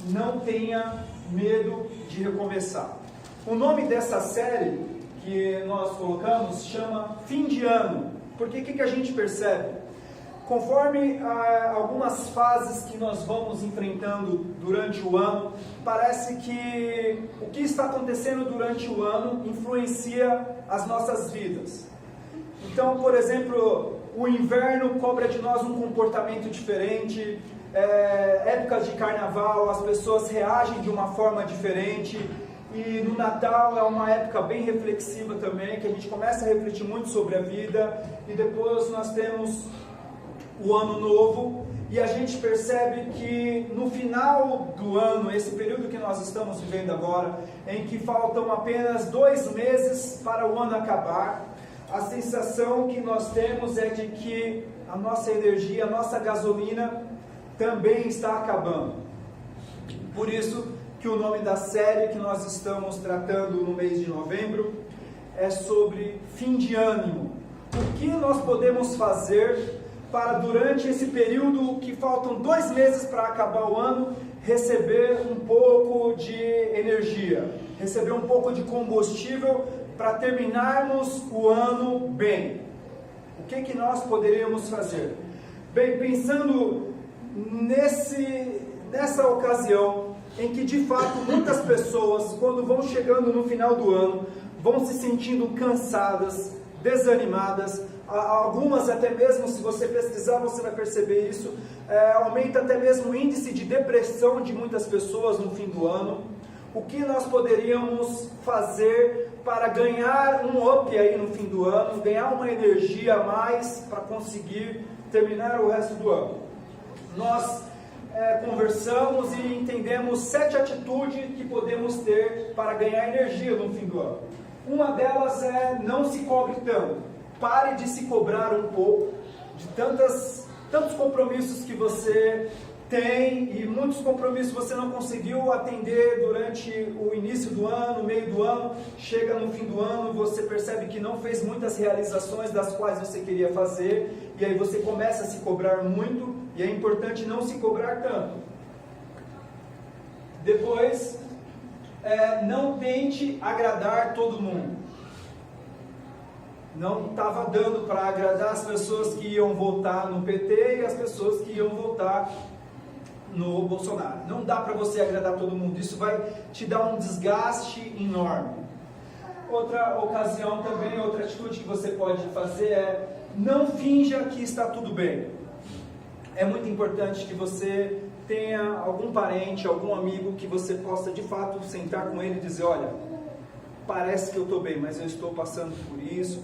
não tenha medo de recomeçar. O nome dessa série que nós colocamos chama Fim de Ano, porque o que a gente percebe? Conforme algumas fases que nós vamos enfrentando durante o ano, parece que o que está acontecendo durante o ano influencia as nossas vidas. Então, por exemplo, o inverno cobra de nós um comportamento diferente, épocas de carnaval as pessoas reagem de uma forma diferente, e no Natal é uma época bem reflexiva também, que a gente começa a refletir muito sobre a vida, e depois nós temos o Ano Novo, e a gente percebe que no final do ano, esse período que nós estamos vivendo agora, em que faltam apenas 2 meses para o ano acabar, a sensação que nós temos é de que a nossa energia, a nossa gasolina também está acabando. Por isso que o nome da série que nós estamos tratando no mês de novembro é sobre fim de ânimo. O que nós podemos fazer para, durante esse período que faltam 2 meses para acabar o ano, receber um pouco de energia, receber um pouco de combustível para terminarmos o ano bem. O que nós poderíamos fazer? Bem, pensando nessa ocasião em que de fato muitas pessoas, quando vão chegando no final do ano, vão se sentindo cansadas, desanimadas, algumas até mesmo, se você pesquisar, você vai perceber isso, aumenta até mesmo o índice de depressão de muitas pessoas no fim do ano. O que nós poderíamos fazer para ganhar um up aí no fim do ano, ganhar uma energia a mais para conseguir terminar o resto do ano? Nós conversamos e entendemos 7 atitudes que podemos ter para ganhar energia no fim do ano. Uma delas é: não se cobre tanto. Pare de se cobrar um pouco de tantos compromissos que você tem, e muitos compromissos você não conseguiu atender durante o início do ano, meio do ano. Chega no fim do ano, você percebe que não fez muitas realizações das quais você queria fazer, e aí você começa a se cobrar muito, e é importante não se cobrar tanto. Depois, não tente agradar todo mundo. Não estava dando para agradar as pessoas que iam votar no PT e as pessoas que iam votar no Bolsonaro. Não dá para você agradar todo mundo, isso vai te dar um desgaste enorme. Outra ocasião também, outra atitude que você pode fazer é: não finja que está tudo bem. É muito importante que você tenha algum parente, algum amigo que você possa de fato sentar com ele e dizer: olha, parece que eu estou bem, mas eu estou passando por isso.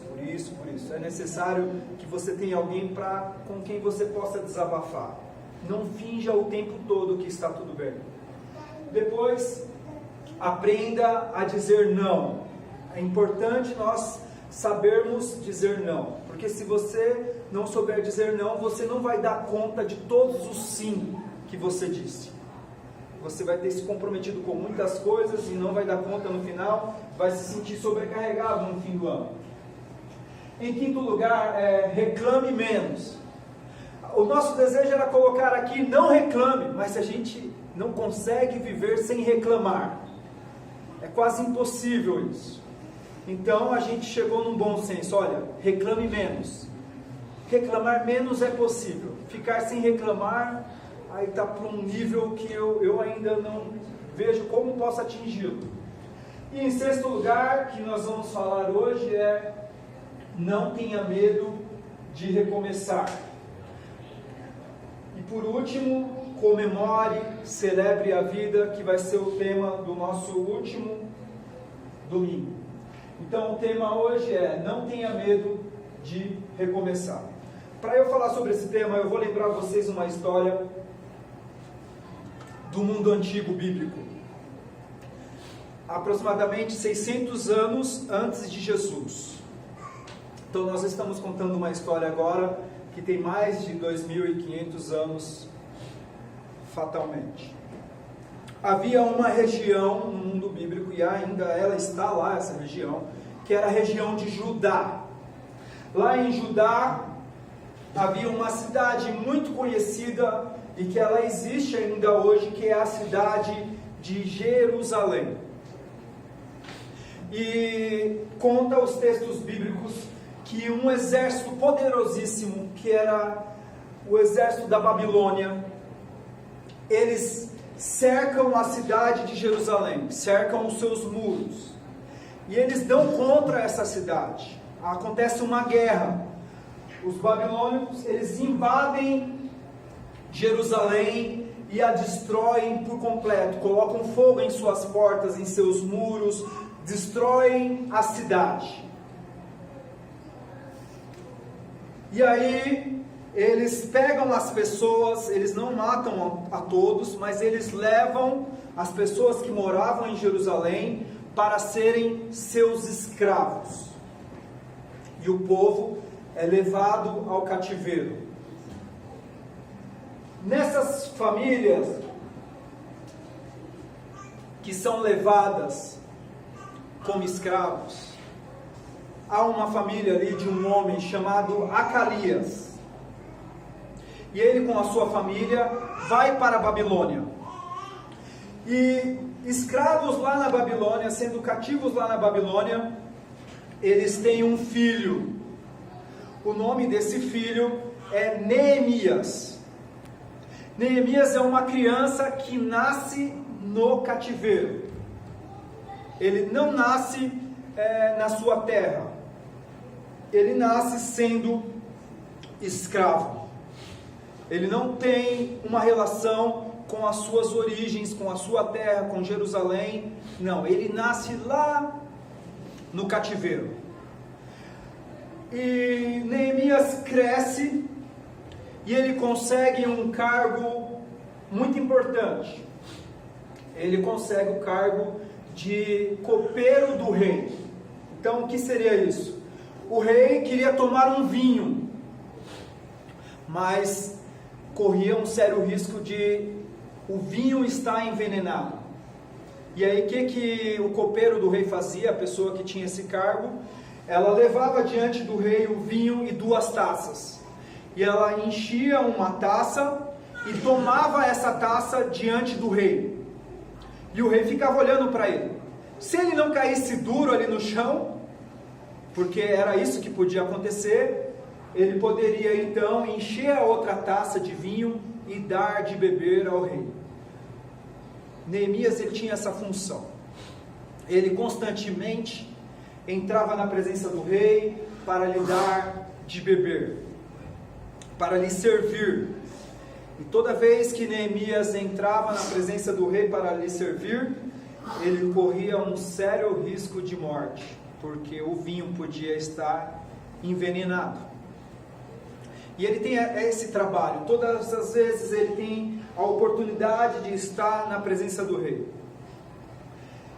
É necessário que você tenha alguém com quem você possa desabafar. Não finja o tempo todo que está tudo bem. Depois, aprenda a dizer não. É importante nós sabermos dizer não, porque se você não souber dizer não, você não vai dar conta de todos os sim que você disse. Você vai ter se comprometido com muitas coisas e não vai dar conta no final, vai se sentir sobrecarregado no fim do ano. Em quinto lugar, reclame menos. O nosso desejo era colocar aqui: não reclame, mas a gente não consegue viver sem reclamar. É quase impossível isso. Então a gente chegou num bom senso: olha, reclame menos. Reclamar menos é possível. Ficar sem reclamar, aí está para um nível que eu ainda não vejo como posso atingi-lo. E em sexto lugar, que nós vamos falar hoje, é: não tenha medo de recomeçar. E por último, comemore, celebre a vida, que vai ser o tema do nosso último domingo. Então o tema hoje é: não tenha medo de recomeçar. Para eu falar sobre esse tema, eu vou lembrar a vocês uma história do mundo antigo bíblico. Aproximadamente 600 anos antes de Jesus. Então nós estamos contando uma história agora que tem mais de 2.500 anos, fatalmente. Havia uma região no mundo bíblico, e ainda ela está lá, essa região, que era a região de Judá. Lá em Judá havia uma cidade muito conhecida e que ela existe ainda hoje, que é a cidade de Jerusalém. E conta os textos bíblicos que um exército poderosíssimo, que era o exército da Babilônia, eles cercam a cidade de Jerusalém, cercam os seus muros, e eles dão contra essa cidade. Acontece uma guerra. Os babilônicos, eles invadem Jerusalém e a destroem por completo, colocam fogo em suas portas, em seus muros, destroem a cidade. E aí eles pegam as pessoas, eles não matam a todos, mas eles levam as pessoas que moravam em Jerusalém para serem seus escravos. E o povo é levado ao cativeiro. Nessas famílias que são levadas como escravos, há uma família ali de um homem chamado Acalias. E ele com a sua família vai para a Babilônia. E escravos lá na Babilônia, sendo cativos lá na Babilônia, eles têm um filho. O nome desse filho é Neemias. Neemias é uma criança que nasce no cativeiro. Ele não nasce na sua terra. Ele nasce sendo escravo. Ele não tem uma relação com as suas origens, com a sua terra, com Jerusalém. Não, ele nasce lá no cativeiro. E Neemias cresce e ele consegue um cargo muito importante. Ele consegue o cargo de copeiro do rei. Então, o que seria isso? O rei queria tomar um vinho, mas corria um sério risco de o vinho estar envenenado. E aí, o que o copeiro do rei fazia, a pessoa que tinha esse cargo? Ela levava diante do rei o vinho e 2 taças. E ela enchia uma taça e tomava essa taça diante do rei. E o rei ficava olhando para ele. Se ele não caísse duro ali no chão, porque era isso que podia acontecer, ele poderia então encher a outra taça de vinho e dar de beber ao rei. Neemias, ele tinha essa função. Ele constantemente entrava na presença do rei para lhe dar de beber, para lhe servir. E toda vez que Neemias entrava na presença do rei para lhe servir, ele corria um sério risco de morte, porque o vinho podia estar envenenado. E ele tem esse trabalho, todas as vezes ele tem a oportunidade de estar na presença do rei.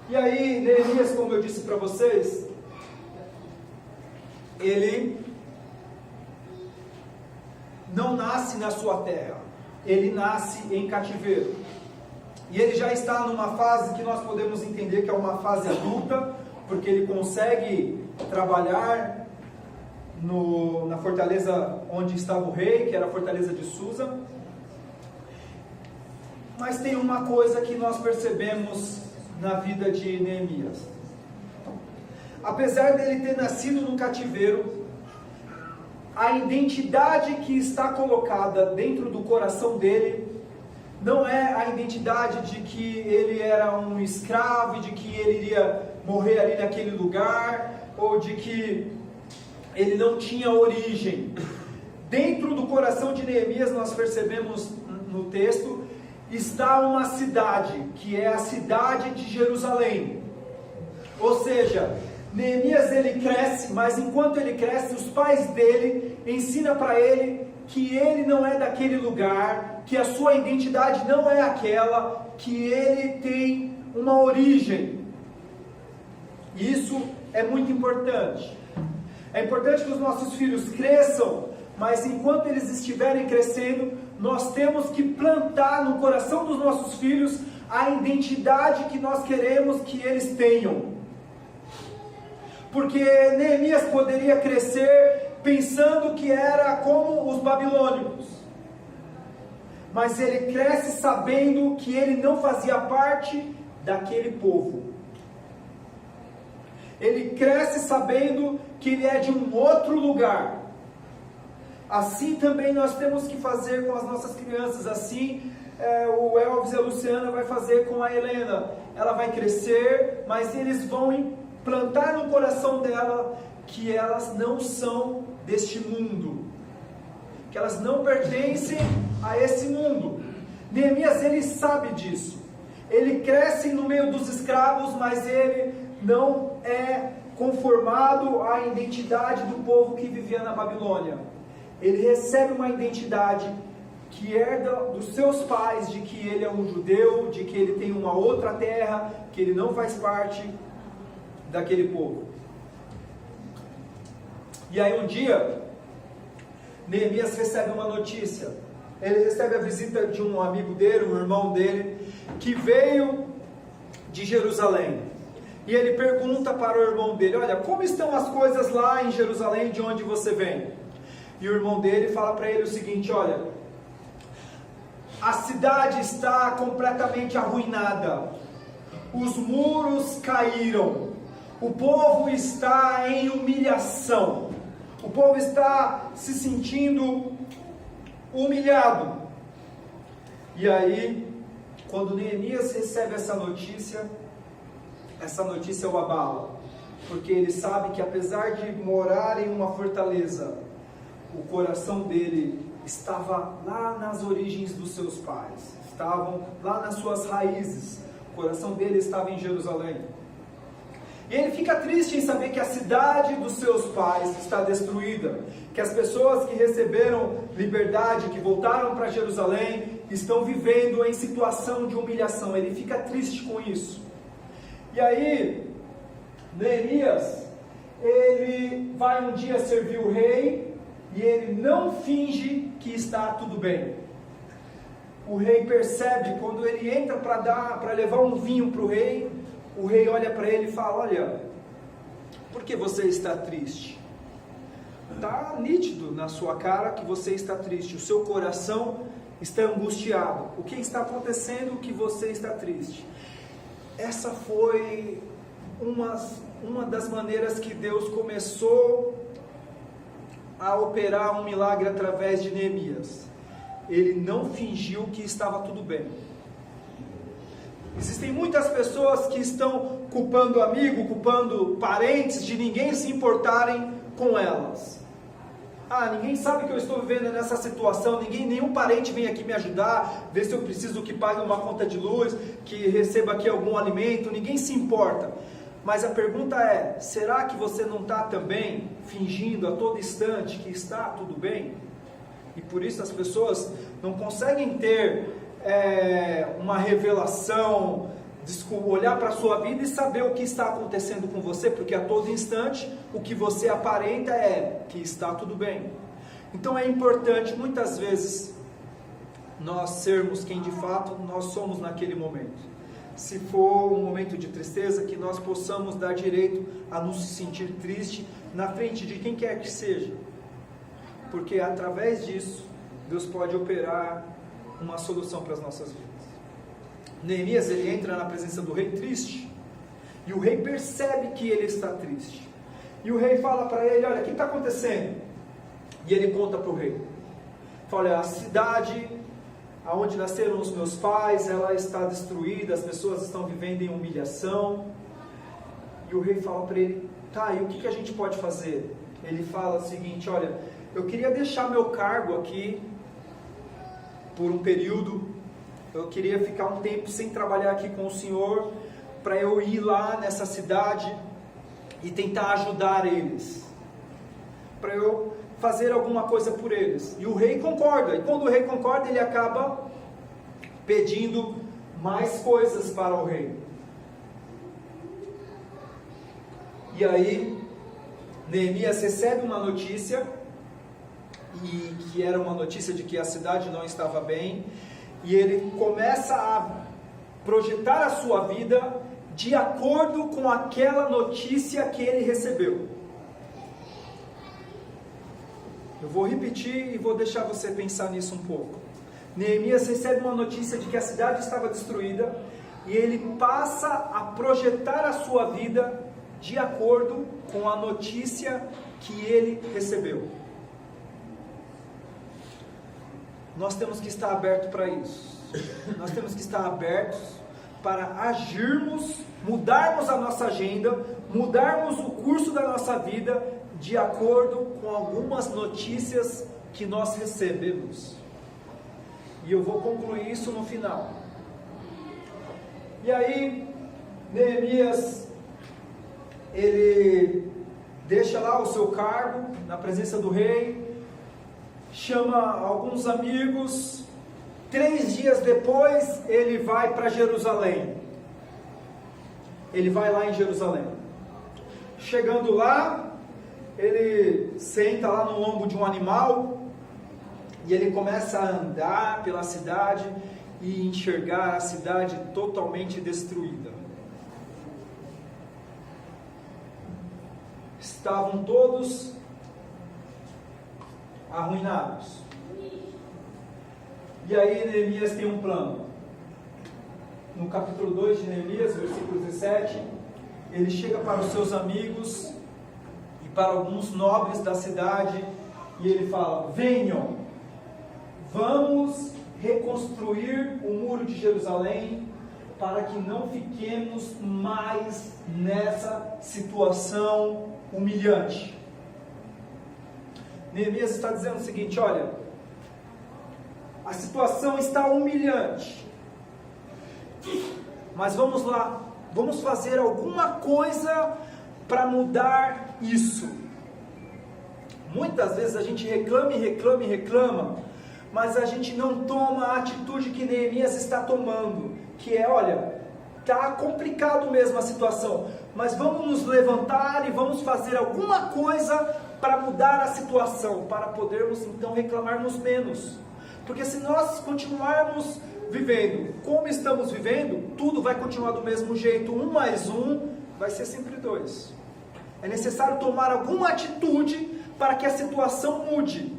E aí, Neemias, como eu disse para vocês, ele não nasce na sua terra, ele nasce em cativeiro. E ele já está numa fase que nós podemos entender que é uma fase adulta, porque ele consegue trabalhar na fortaleza onde estava o rei, que era a fortaleza de Susa. Mas tem uma coisa que nós percebemos na vida de Neemias. Apesar dele ter nascido no cativeiro, a identidade que está colocada dentro do coração dele não é a identidade de que ele era um escravo, de que ele iria morrer ali naquele lugar, ou de que ele não tinha origem. Dentro do coração de Neemias, nós percebemos no texto, está uma cidade, que é a cidade de Jerusalém. Ou seja, Neemias ele cresce, mas enquanto ele cresce, os pais dele ensinam para ele que ele não é daquele lugar, que a sua identidade não é aquela, que ele tem uma origem. Isso é muito importante. É importante que os nossos filhos cresçam, mas enquanto eles estiverem crescendo, nós temos que plantar no coração dos nossos filhos a identidade que nós queremos que eles tenham. Porque Neemias poderia crescer pensando que era como os babilônicos. mas ele cresce sabendo que ele não fazia parte daquele povo. Ele cresce sabendo que ele é de um outro lugar. Assim também nós temos que fazer com as nossas crianças. Assim o Elvis e a Luciana vai fazer com a Helena. Ela vai crescer, mas eles vão implantar no coração dela que elas não são deste mundo, que elas não pertencem a esse mundo. Neemias, ele sabe disso. Ele cresce no meio dos escravos, mas ele não é conformado à identidade do povo que vivia na Babilônia. Ele recebe uma identidade que herda dos seus pais, de que ele é um judeu, de que ele tem uma outra terra, que ele não faz parte daquele povo. E aí um dia, Neemias recebe uma notícia. Ele recebe a visita de um amigo dele, um irmão dele, que veio de Jerusalém. E ele pergunta para o irmão dele: olha, como estão as coisas lá em Jerusalém, de onde você vem? E o irmão dele fala para ele o seguinte: olha, a cidade está completamente arruinada, os muros caíram, o povo está em humilhação, o povo está se sentindo humilhado. E aí, quando Neemias recebe essa notícia o abala, porque ele sabe que apesar de morar em uma fortaleza, o coração dele estava lá nas origens dos seus pais, estavam lá nas suas raízes, o coração dele estava em Jerusalém. E ele fica triste em saber que a cidade dos seus pais está destruída, que as pessoas que receberam liberdade, que voltaram para Jerusalém, estão vivendo em situação de humilhação. Ele fica triste com isso. E aí, Neemias, ele vai um dia servir o rei, e ele não finge que está tudo bem. O rei percebe, quando ele entra para levar um vinho para o rei olha para ele e fala: olha, por que você está triste? Está nítido na sua cara que você está triste, o seu coração está angustiado. O que está acontecendo que você está triste? Essa foi uma das maneiras que Deus começou a operar um milagre através de Neemias. Ele não fingiu que estava tudo bem. Existem muitas pessoas que estão culpando amigo, culpando parentes, de ninguém se importarem com elas. Ninguém sabe que eu estou vivendo nessa situação, nenhum parente vem aqui me ajudar, ver se eu preciso que pague uma conta de luz, que receba aqui algum alimento, ninguém se importa. Mas a pergunta é: será que você não está também fingindo a todo instante que está tudo bem? E por isso as pessoas não conseguem ter uma revelação, olhar para a sua vida e saber o que está acontecendo com você, porque a todo instante o que você aparenta é que está tudo bem. Então é importante muitas vezes nós sermos quem de fato nós somos naquele momento. Se for um momento de tristeza, que nós possamos dar direito a nos sentir triste na frente de quem quer que seja, porque através disso Deus pode operar uma solução para as nossas vidas. Neemias, ele entra na presença do rei triste, e o rei percebe que ele está triste, e o rei fala para ele: olha, o que está acontecendo? E ele conta para o rei, fala: olha, a cidade aonde nasceram os meus pais, ela está destruída, as pessoas estão vivendo em humilhação. E o rei fala para ele: tá, e o que a gente pode fazer? Ele fala o seguinte: olha, eu queria deixar meu cargo aqui por um período, eu queria ficar um tempo sem trabalhar aqui com o senhor, para eu ir lá nessa cidade e tentar ajudar eles, para eu fazer alguma coisa por eles. E o rei concorda, e quando o rei concorda, ele acaba pedindo mais coisas para o rei. E aí Neemias recebe uma notícia, e que era uma notícia de que a cidade não estava bem, e ele começa a projetar a sua vida de acordo com aquela notícia que ele recebeu. Eu vou repetir e vou deixar você pensar nisso um pouco. Neemias recebe uma notícia de que a cidade estava destruída e ele passa a projetar a sua vida de acordo com a notícia que ele recebeu. Nós temos que estar abertos para isso. Nós temos que estar abertos para agirmos, mudarmos a nossa agenda, mudarmos o curso da nossa vida de acordo com algumas notícias que nós recebemos. E eu vou concluir isso no final. E aí, Neemias, ele deixa lá o seu cargo na presença do rei, chama alguns amigos. 3 dias depois, ele vai para Jerusalém. Ele vai lá em Jerusalém. Chegando lá, ele senta lá no lombo de um animal e ele começa a andar pela cidade e enxergar a cidade totalmente destruída. Estavam todos arruinados. E aí Neemias tem um plano. No capítulo 2 de Neemias, versículo 17, ele chega para os seus amigos e para alguns nobres da cidade e ele fala: venham, vamos reconstruir o muro de Jerusalém para que não fiquemos mais nessa situação humilhante. Neemias está dizendo o seguinte: olha, a situação está humilhante, mas vamos lá, vamos fazer alguma coisa para mudar isso. Muitas vezes a gente reclama, mas a gente não toma a atitude que Neemias está tomando, que é: olha, está complicado mesmo a situação, mas vamos nos levantar e vamos fazer alguma coisa para mudar a situação, para podermos então reclamarmos menos. Porque se nós continuarmos vivendo como estamos vivendo, tudo vai continuar do mesmo jeito. 1 mais 1 vai ser sempre 2. É necessário tomar alguma atitude para que a situação mude.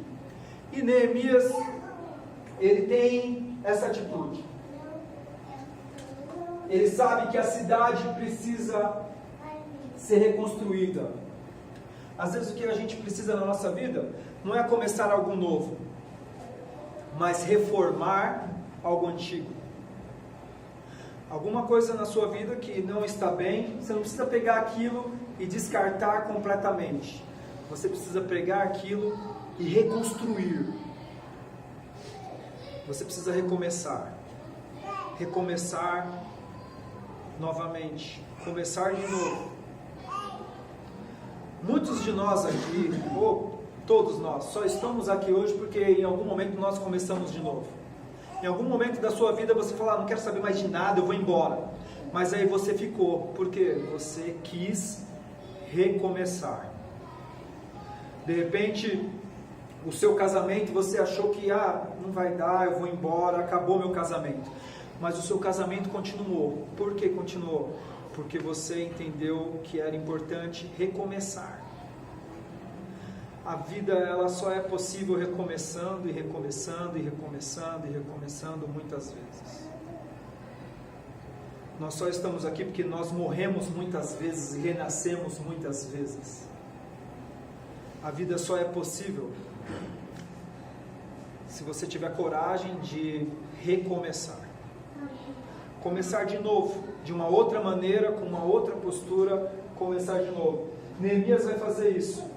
E Neemias, ele tem essa atitude. Ele sabe que a cidade precisa ser reconstruída. Às vezes o que a gente precisa na nossa vida não é começar algo novo, mas reformar algo antigo. Alguma coisa na sua vida que não está bem, você não precisa pegar aquilo e descartar completamente. Você precisa pegar aquilo e reconstruir. Você precisa recomeçar. Recomeçar novamente. Começar de novo. Muitos de nós aqui, ou todos nós, só estamos aqui hoje porque em algum momento nós começamos de novo. Em algum momento da sua vida você fala: não quero saber mais de nada, eu vou embora. Mas aí você ficou, porque você quis recomeçar. De repente, o seu casamento, você achou que não vai dar, eu vou embora, acabou meu casamento. Mas o seu casamento continuou. Por que continuou? Porque você entendeu que era importante recomeçar. A vida, ela só é possível recomeçando e recomeçando e recomeçando e recomeçando muitas vezes. Nós só estamos aqui porque nós morremos muitas vezes e renascemos muitas vezes. A vida só é possível se você tiver coragem de recomeçar. Começar de novo, de uma outra maneira, com uma outra postura, começar de novo. Neemias vai fazer isso.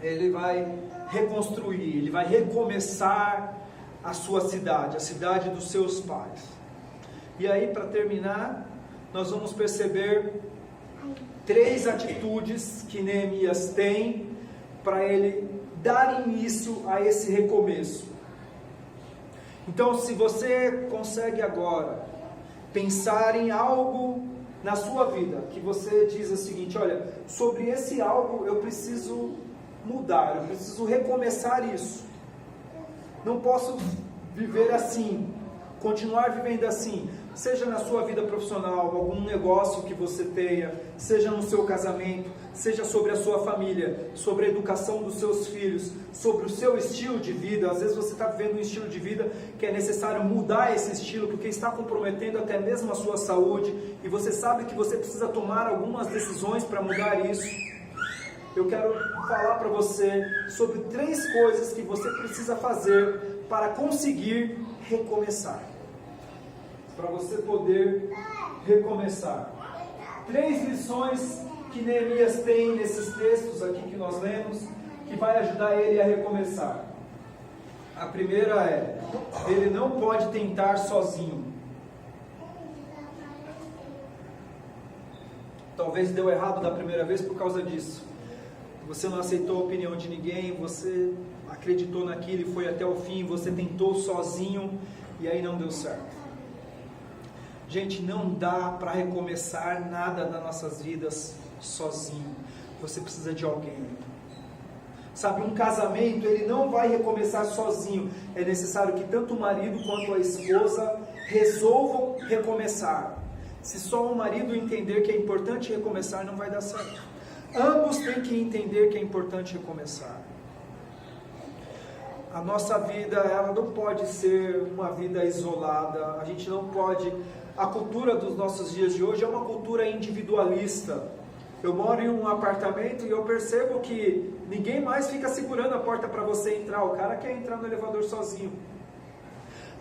Ele vai reconstruir, ele vai recomeçar a sua cidade, a cidade dos seus pais. E aí, para terminar, nós vamos perceber 3 atitudes que Neemias tem para ele dar início a esse recomeço. Então, se você consegue agora pensar em algo na sua vida, que você diz o seguinte: olha, sobre esse algo eu preciso mudar, eu preciso recomeçar isso. Não posso viver assim, continuar vivendo assim. seja na sua vida profissional, algum negócio que você tenha, seja no seu casamento, seja sobre a sua família, sobre a educação dos seus filhos, sobre o seu estilo de vida. Às vezes você está vivendo um estilo de vida que é necessário mudar esse estilo, porque está comprometendo até mesmo a sua saúde, e você sabe que você precisa tomar algumas decisões para mudar isso. Eu quero falar para você sobre 3 coisas que você precisa fazer para conseguir recomeçar. Para você poder recomeçar. 3 lições que Neemias tem nesses textos aqui que nós lemos, que vai ajudar ele a recomeçar. A primeira é: ele não pode tentar sozinho. Talvez deu errado da primeira vez por causa disso. Você não aceitou a opinião de ninguém, você acreditou naquilo e foi até o fim, você tentou sozinho e aí não deu certo. Gente, não dá para recomeçar nada nas nossas vidas sozinho. Você precisa de alguém. Sabe, um casamento, ele não vai recomeçar sozinho. É necessário que tanto o marido quanto a esposa resolvam recomeçar. Se só o marido entender que é importante recomeçar, não vai dar certo. Ambos têm que entender que é importante recomeçar. A nossa vida, ela não pode ser uma vida isolada. A gente não pode... A cultura dos nossos dias de hoje é uma cultura individualista. Eu moro em um apartamento e eu percebo que ninguém mais fica segurando a porta para você entrar. O cara quer entrar no elevador sozinho.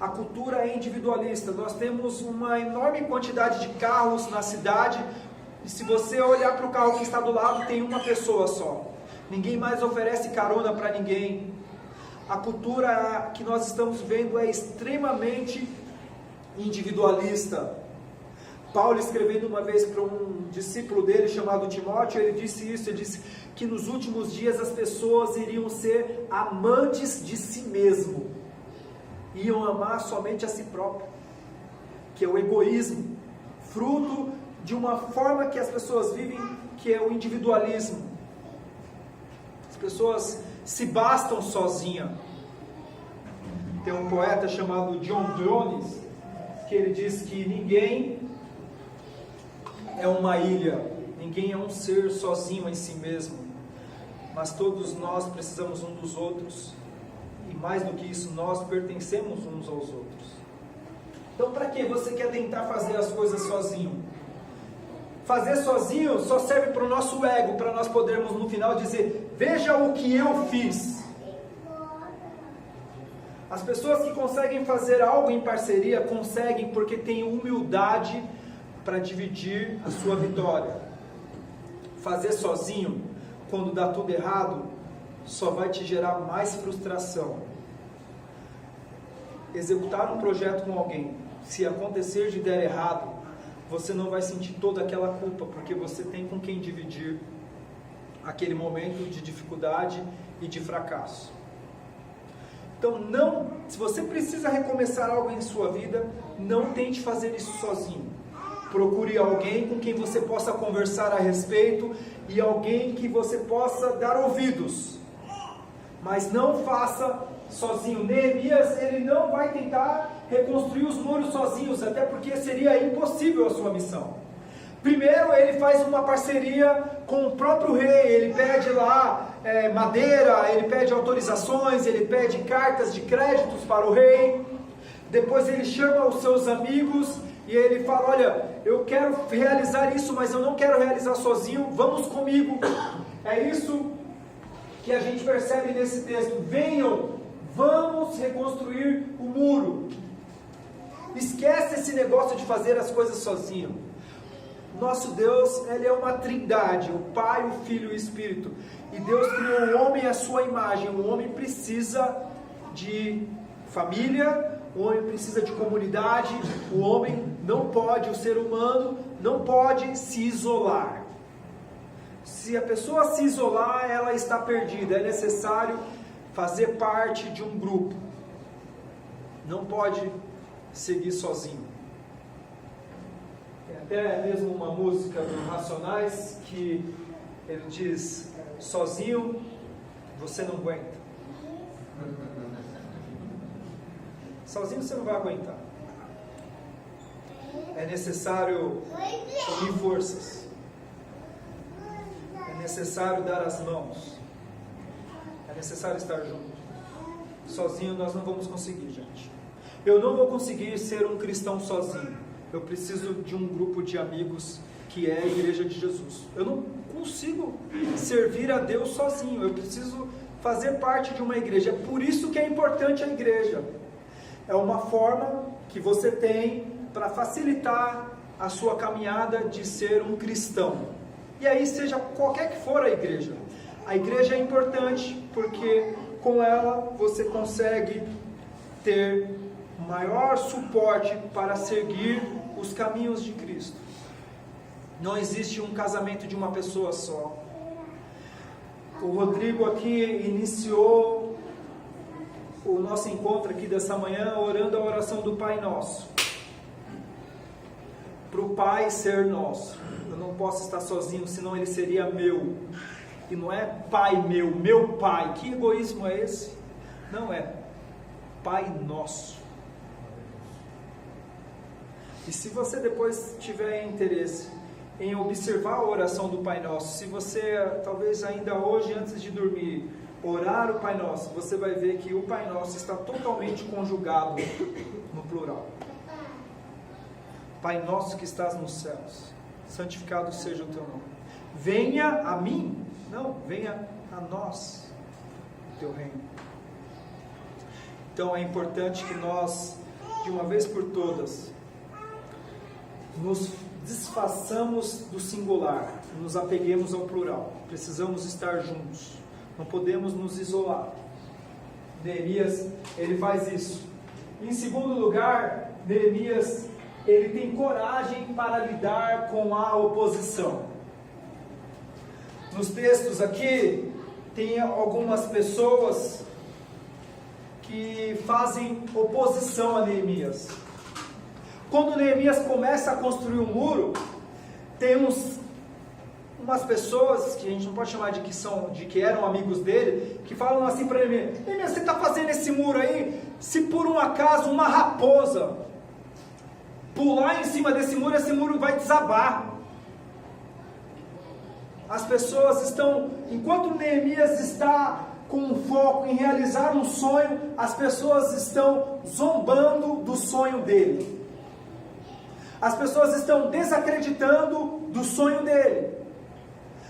A cultura é individualista. Nós temos uma enorme quantidade de carros na cidade. E se você olhar para o carro que está do lado, tem uma pessoa só. Ninguém mais oferece carona para ninguém. A cultura que nós estamos vendo é extremamente individualista. Paulo, escrevendo uma vez para um discípulo dele chamado Timóteo, ele disse isso, ele disse que nos últimos dias as pessoas iriam ser amantes de si mesmo, iam amar somente a si próprio, que é o egoísmo, fruto de uma forma que as pessoas vivem, que é o individualismo. As pessoas se bastam sozinhas. Tem um poeta chamado John Jones, que ele diz que ninguém é uma ilha, ninguém é um ser sozinho em si mesmo, mas todos nós precisamos uns dos outros, e mais do que isso, nós pertencemos uns aos outros. Então, para que você quer tentar fazer as coisas sozinho? Fazer sozinho só serve para o nosso ego, para nós podermos no final dizer: veja o que eu fiz. As pessoas que conseguem fazer algo em parceria, conseguem porque têm humildade para dividir a sua vitória. Fazer sozinho, quando dá tudo errado, só vai te gerar mais frustração. Executar um projeto com alguém, se acontecer de der errado, você não vai sentir toda aquela culpa, porque você tem com quem dividir aquele momento de dificuldade e de fracasso. Então, se você precisa recomeçar algo em sua vida, não tente fazer isso sozinho. Procure alguém com quem você possa conversar a respeito e alguém que você possa dar ouvidos. Mas não faça sozinho. Neemias, ele não vai tentar reconstruir os muros sozinhos, até porque seria impossível a sua missão. Primeiro, ele faz uma parceria com o próprio rei. Ele pede lá madeira, ele pede autorizações, ele pede cartas de créditos para o rei. Depois ele chama os seus amigos e ele fala: olha, eu quero realizar isso, mas eu não quero realizar sozinho, vamos comigo. É isso que a gente percebe nesse texto. Venham, vamos reconstruir o muro. Esquece esse negócio de fazer as coisas sozinho. Nosso Deus, Ele é uma trindade, o Pai, o Filho e o Espírito. E Deus criou o homem à sua imagem. O homem precisa de família, o homem precisa de comunidade, o homem não pode, o ser humano não pode se isolar. Se a pessoa se isolar, ela está perdida. É necessário fazer parte de um grupo. Não pode seguir sozinho. Tem até mesmo uma música do Racionais que ele diz: sozinho você não aguenta. Sozinho você não vai aguentar. é necessário unir forças. É necessário dar as mãos. É necessário estar junto. Sozinho nós não vamos conseguir, gente. Eu não vou conseguir ser um cristão sozinho. Eu preciso de um grupo de amigos que é a Igreja de Jesus. Eu não consigo servir a Deus sozinho. Eu preciso fazer parte de uma igreja. É por isso que é importante a igreja. É uma forma que você tem para facilitar a sua caminhada de ser um cristão. E aí, seja qualquer que for a igreja é importante porque com ela você consegue ter maior suporte para seguir os caminhos de Cristo. Não existe um casamento de uma pessoa só. O Rodrigo aqui iniciou o nosso encontro aqui dessa manhã orando a oração do Pai Nosso. Para o Pai ser nosso. Eu não posso estar sozinho, senão ele seria meu. E não é Pai meu Pai. Que egoísmo é esse? Não é. Pai Nosso. E se você depois tiver interesse em observar a oração do Pai Nosso, se você talvez ainda hoje antes de dormir orar o Pai Nosso, você vai ver que o Pai Nosso está totalmente conjugado no plural. Pai Nosso que estás nos céus, santificado seja o teu nome. Venha a mim, não, venha a nós o teu reino. Então é importante que nós, de uma vez por todas, nos desfaçamos do singular, nos apeguemos ao plural. Precisamos estar juntos, não podemos nos isolar. Neemias, ele faz isso. Em segundo lugar, Neemias, ele tem coragem para lidar com a oposição. Nos textos aqui, tem algumas pessoas que fazem oposição a Neemias. Quando Neemias começa a construir um muro, tem umas pessoas que a gente não pode chamar de que eram amigos dele, que falam assim para Neemias: Neemias, você está fazendo esse muro aí, se por um acaso uma raposa pular em cima desse muro, esse muro vai desabar. As pessoas estão, enquanto Neemias está com foco em realizar um sonho, as pessoas estão zombando do sonho dele. As pessoas estão desacreditando do sonho dele.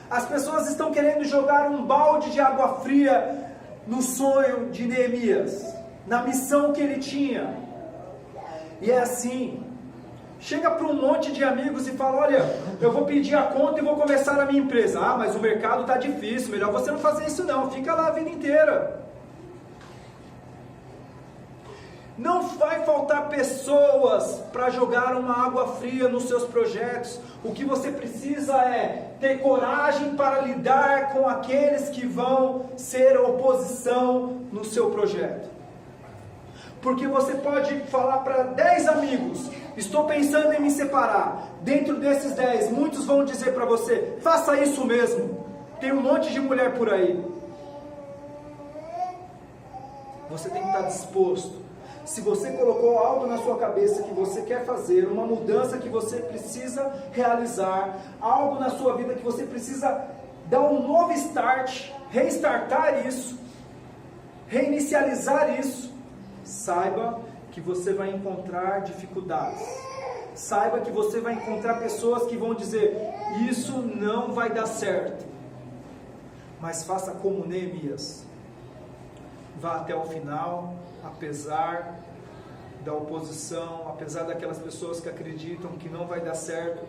As pessoas estão querendo jogar um balde de água fria no sonho de Neemias, na missão que ele tinha. E é assim. Chega para um monte de amigos e fala: olha, eu vou pedir a conta e vou começar a minha empresa. Ah, mas o mercado está difícil, melhor você não fazer isso não, fica lá a vida inteira. Não vai faltar pessoas para jogar uma água fria nos seus projetos. O que você precisa é ter coragem para lidar com aqueles que vão ser oposição no seu projeto. Porque você pode falar para 10 amigos: estou pensando em me separar. Dentro desses 10, muitos vão dizer para você: faça isso mesmo, tem um monte de mulher por aí. Você tem que estar disposto. Se você colocou algo na sua cabeça que você quer fazer, uma mudança que você precisa realizar, algo na sua vida que você precisa dar um novo start, restartar isso, reinicializar isso, saiba que você vai encontrar dificuldades. Saiba que você vai encontrar pessoas que vão dizer: isso não vai dar certo. Mas faça como Neemias. Vá até o final, apesar da oposição, apesar daquelas pessoas que acreditam que não vai dar certo.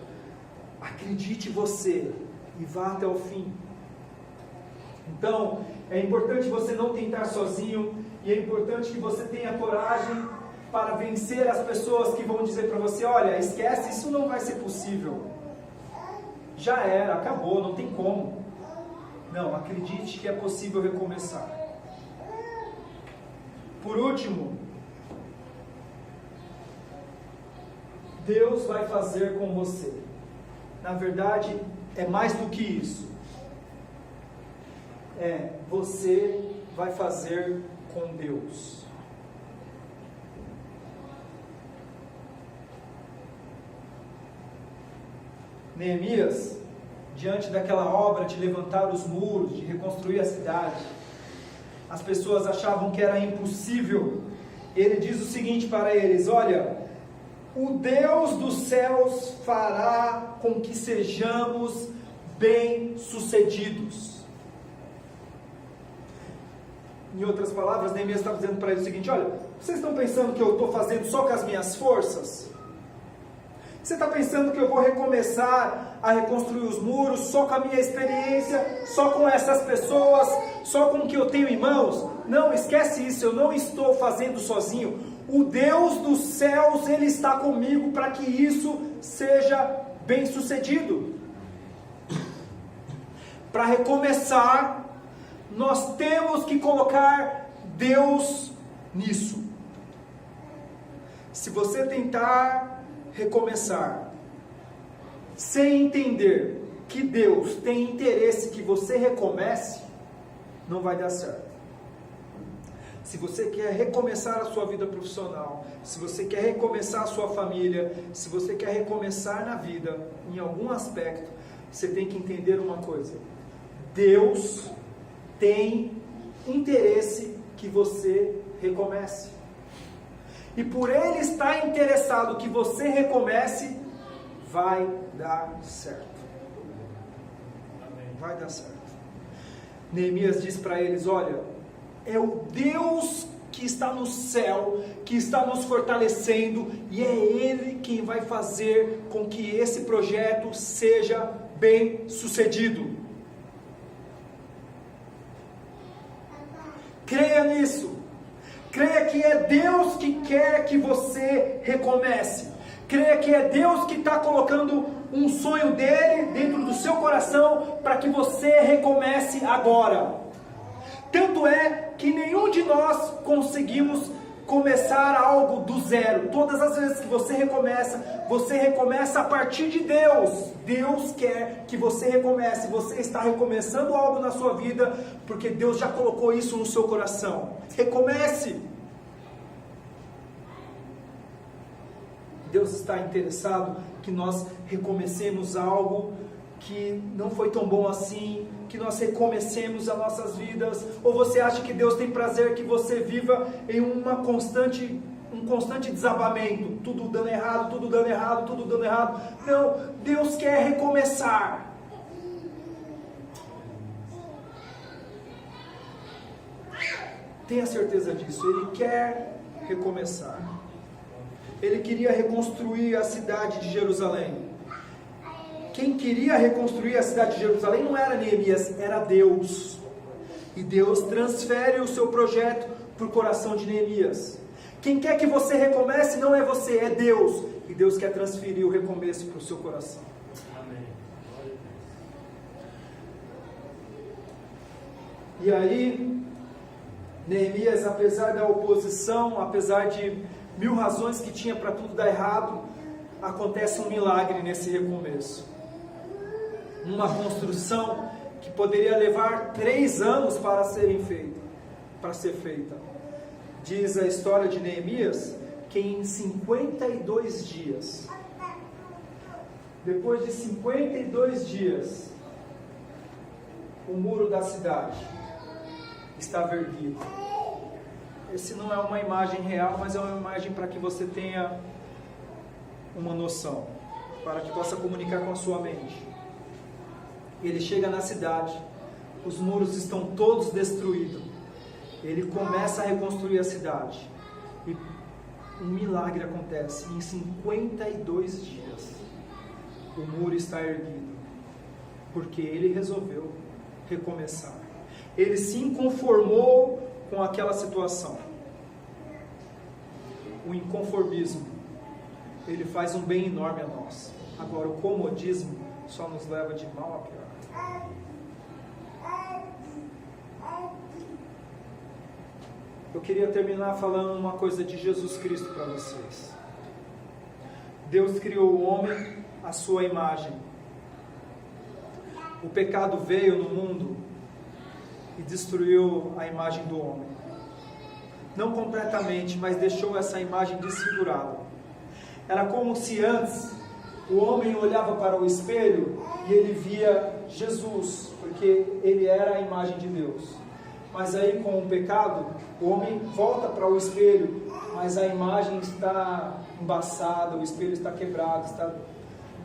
Acredite você e vá até o fim. Então, é importante você não tentar sozinho, e é importante que você tenha coragem para vencer as pessoas que vão dizer para você: olha, esquece, isso não vai ser possível. Já era, acabou, não tem como. Não, acredite que é possível recomeçar. Por último, Deus vai fazer com você. Na verdade, é mais do que isso. Você vai fazer com Deus. Neemias, diante daquela obra de levantar os muros, de reconstruir a cidade, as pessoas achavam que era impossível. Ele diz o seguinte para eles: olha, o Deus dos céus fará com que sejamos bem-sucedidos. Em outras palavras, Neemias está dizendo para eles o seguinte: olha, vocês estão pensando que eu estou fazendo só com as minhas forças? Você está pensando que eu vou recomeçar a reconstruir os muros só com a minha experiência, só com essas pessoas, só com o que eu tenho em mãos? Não, esquece isso, eu não estou fazendo sozinho. O Deus dos céus, Ele está comigo para que isso seja bem sucedido. Para recomeçar, nós temos que colocar Deus nisso. Se você tentar recomeçar sem entender que Deus tem interesse que você recomece, não vai dar certo. Se você quer recomeçar a sua vida profissional, se você quer recomeçar a sua família, se você quer recomeçar na vida, em algum aspecto, você tem que entender uma coisa: Deus tem interesse que você recomece. E por Ele estar interessado que você recomece, vai dar certo. Vai dar certo. Neemias diz para eles: olha, é o Deus que está no céu, que está nos fortalecendo, e é Ele quem vai fazer com que esse projeto seja bem sucedido. Creia nisso. Creia que é Deus que quer que você recomece. Creia que é Deus que está colocando um sonho dele dentro do seu coração para que você recomece agora. Tanto é que nenhum de nós conseguimos começar algo do zero. Todas as vezes que você recomeça a partir de Deus. Deus quer que você recomece. Você está recomeçando algo na sua vida porque Deus já colocou isso no seu coração. Recomece. Deus está interessado que nós recomecemos algo que não foi tão bom assim, que nós recomecemos as nossas vidas. Ou você acha que Deus tem prazer que você viva em um constante desabamento, tudo dando errado, tudo dando errado, tudo dando errado? Não, Deus quer recomeçar. Tenha certeza disso, Ele quer recomeçar. Ele queria reconstruir a cidade de Jerusalém. Quem queria reconstruir a cidade de Jerusalém não era Neemias, era Deus. E Deus transfere o seu projeto para o coração de Neemias. Quem quer que você recomece não é você, é Deus. E Deus quer transferir o recomeço para o seu coração. Amém. E aí, Neemias, apesar da oposição, apesar de 1000 razões que tinha para tudo dar errado, acontece um milagre nesse recomeço. Uma construção que poderia levar 3 anos para ser feita. Diz a história de Neemias que em 52 dias, depois de 52 dias, o muro da cidade estava erguido. Esse não é uma imagem real, mas é uma imagem para que você tenha uma noção, para que possa comunicar com a sua mente. Ele chega na cidade, os muros estão todos destruídos. Ele começa a reconstruir a cidade e um milagre acontece. Em 52 dias, o muro está erguido, porque ele resolveu recomeçar. Ele se inconformou com aquela situação. O inconformismo, ele faz um bem enorme a nós. Agora, o comodismo só nos leva de mal a pior. Eu queria terminar falando uma coisa de Jesus Cristo para vocês. Deus criou o homem à sua imagem. O pecado veio no mundo e destruiu a imagem do homem. Não completamente, mas deixou essa imagem desfigurada. Era como se antes O homem olhava para o espelho e ele via Jesus, porque ele era a imagem de Deus. Mas aí com o pecado, o homem volta para o espelho, mas a imagem está embaçada, o espelho está quebrado, está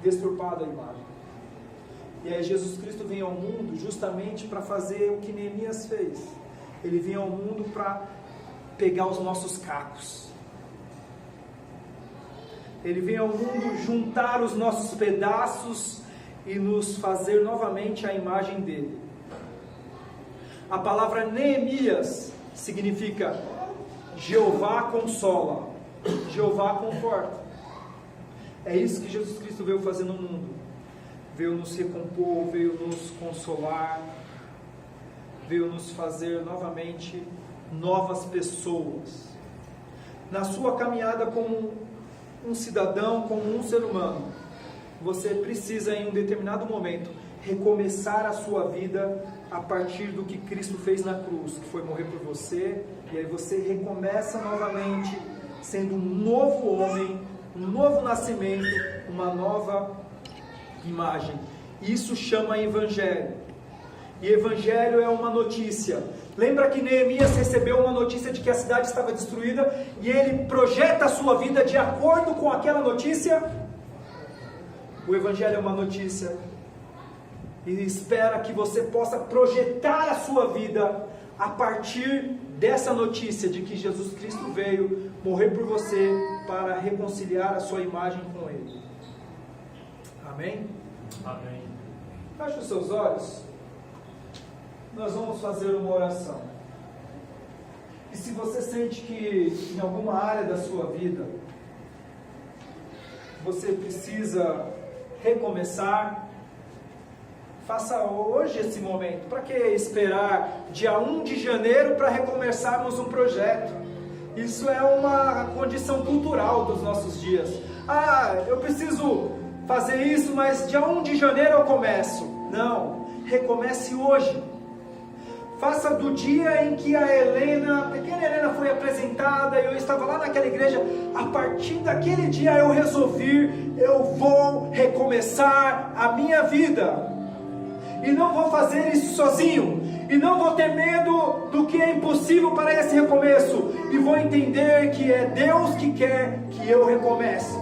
deturpada a imagem. E aí Jesus Cristo vem ao mundo justamente para fazer o que Neemias fez. Ele vem ao mundo para pegar os nossos cacos. Ele vem ao mundo juntar os nossos pedaços e nos fazer novamente a imagem dele. A palavra Neemias significa Jeová consola, Jeová conforta. É isso que Jesus Cristo veio fazer no mundo. Veio nos recompor, veio nos consolar, veio nos fazer novamente novas pessoas. Na sua caminhada como um cidadão, como um ser humano, você precisa em um determinado momento recomeçar a sua vida a partir do que Cristo fez na cruz, que foi morrer por você, e aí você recomeça novamente sendo um novo homem, um novo nascimento, uma nova imagem. Isso chama Evangelho. E Evangelho é uma notícia. Lembra que Neemias recebeu uma notícia de que a cidade estava destruída e ele projeta a sua vida de acordo com aquela notícia? O Evangelho é uma notícia e espera que você possa projetar a sua vida a partir dessa notícia de que Jesus Cristo veio morrer por você para reconciliar a sua imagem com Ele. Amém? Amém. Feche os seus olhos. Nós vamos fazer uma oração. E se você sente que em alguma área da sua vida você precisa recomeçar, faça hoje esse momento. Para que esperar dia 1 de janeiro para recomeçarmos um projeto? Isso é uma condição cultural dos nossos dias. Eu preciso fazer isso, mas dia 1 de janeiro eu começo. Não, recomece hoje. Faça do dia em que a pequena Helena foi apresentada e eu estava lá naquela igreja, a partir daquele dia eu resolvi, eu vou recomeçar a minha vida. E não vou fazer isso sozinho. E não vou ter medo do que é impossível para esse recomeço. E vou entender que é Deus que quer que eu recomece.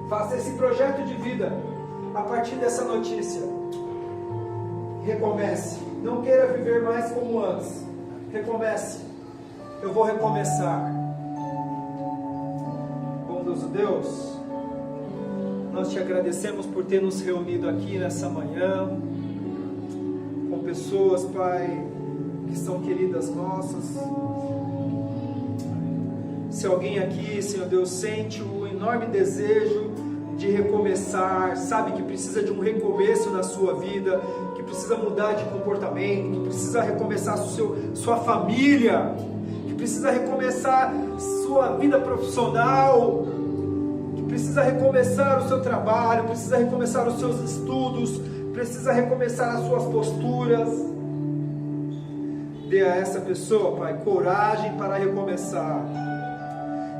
Faça esse projeto de vida a partir dessa notícia. Recomece. Não queira viver mais como antes. Recomece. Eu vou recomeçar. Bondoso Deus, nós te agradecemos por ter nos reunido aqui nessa manhã, com pessoas, Pai, que são queridas nossas. Se alguém aqui, Senhor Deus, sente o enorme desejo de recomeçar, sabe que precisa de um recomeço na sua vida, que precisa mudar de comportamento, que precisa recomeçar sua família, que precisa recomeçar sua vida profissional, que precisa recomeçar o seu trabalho, precisa recomeçar os seus estudos, precisa recomeçar as suas posturas. Dê a essa pessoa, Pai, coragem para recomeçar.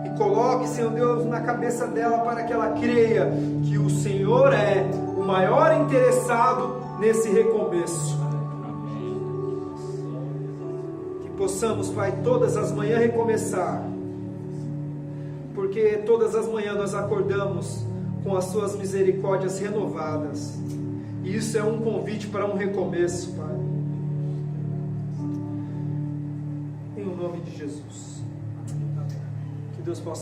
E coloque, Senhor Deus, na cabeça dela para que ela creia que o Senhor é o maior interessado nesse recomeço. Que possamos, Pai, todas as manhãs recomeçar, porque todas as manhãs nós acordamos com as suas misericórdias renovadas, e isso é um convite para um recomeço, Pai. Em nome de Jesus. Que Deus possa